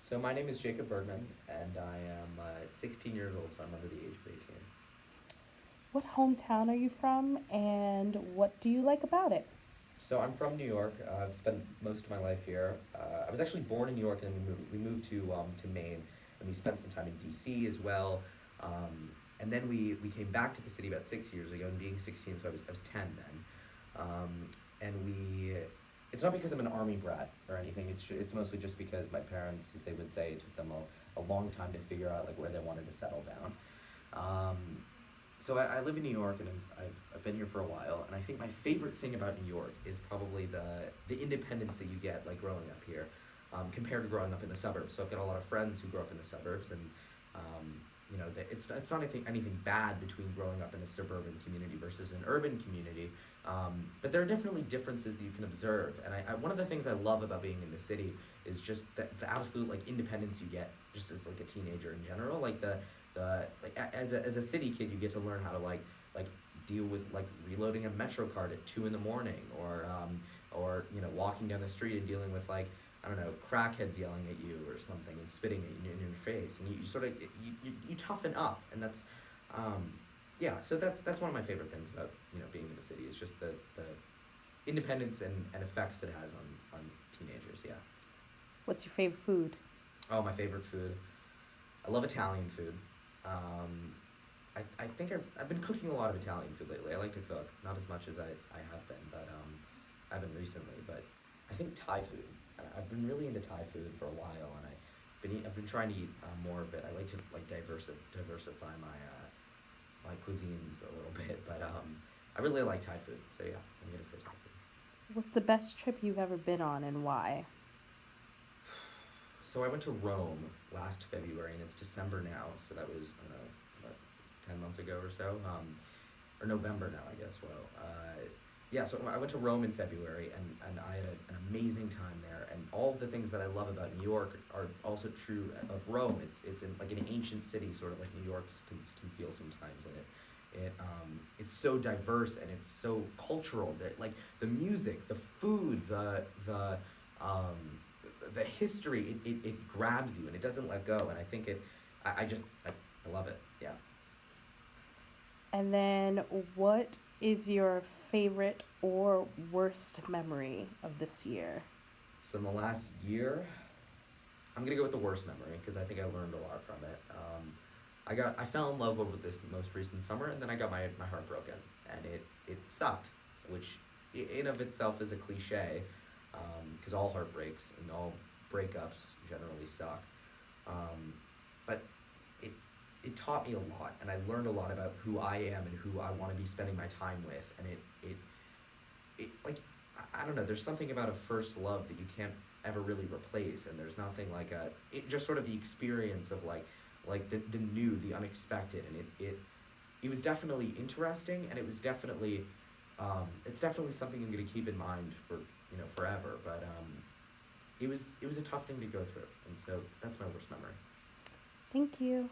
So my name is Jacob Bergman, and I am 16 years old, so I'm under the age of 18. What hometown are you from and what do you like about it? So I'm from New York. I've spent most of my life here. I was actually born in New York, and then we moved to Maine, and we spent some time in D.C. as well. And then we came back to the city about 6 years ago, and being 16, so I was 10 then. And we it's not because I'm an army brat or anything. It's mostly just because my parents, as they would say, it took them a long time to figure out like where they wanted to settle down. Um, so I live in New York, and I've been here for a while, and I think my favorite thing about New York is probably the independence that you get like growing up here, compared to growing up in the suburbs. So I've got a lot of friends who grew up in the suburbs, and it's not anything bad between growing up in a suburban community versus an urban community, but there are definitely differences that you can observe. And one of the things I love about being in the city is just the absolute like independence you get just as like a teenager in general. Like as a city kid, you get to learn how to like deal with like reloading a Metro card at 2 in the morning, or walking down the street and dealing with like, I don't know, crackheads yelling at you or something and spitting in your face, and you sort of you toughen up, and that's yeah. So that's one of my favorite things about being in the city is just the independence and effects it has on teenagers. Yeah. What's your favorite food? Oh, my favorite food. I love Italian food. I think I've been cooking a lot of Italian food lately. I like to cook, not as much as I have been, but I haven't recently. But I think Thai food. I've been really into Thai food for a while, and I've been trying to eat more of it. I like to like diversify my cuisines a little bit, but I really like Thai food. So yeah, I'm gonna say Thai food. What's the best trip you've ever been on and why? So I went to Rome last February, and it's December now, so that was, I don't know, about 10 months ago or so, or November now, I guess. Well, yeah. So I went to Rome in February, and I had an amazing time there. And all of the things that I love about New York are also true of Rome. It's like an ancient city, sort of like New York can feel sometimes, and it's so diverse and it's so cultural that like the music, the food, um, the history, it grabs you and it doesn't let go. And I think I love it. Yeah. And then what is your favorite or worst memory of this year? So in the last year, I'm gonna go with the worst memory because I think I learned a lot from it. I fell in love over this most recent summer, and then I got my heart broken, and it sucked, which in of itself is a cliche, because all heartbreaks and all breakups generally suck. But it it taught me a lot, and I learned a lot about who I am and who I want to be spending my time with, and it like I don't know. There's something about a first love that you can't ever really replace, and there's nothing like it just sort of the experience of like the new, the unexpected, and it was definitely interesting, and it was definitely it's definitely something I'm gonna keep in mind for forever. But it was a tough thing to go through, and so that's my worst memory. Thank you.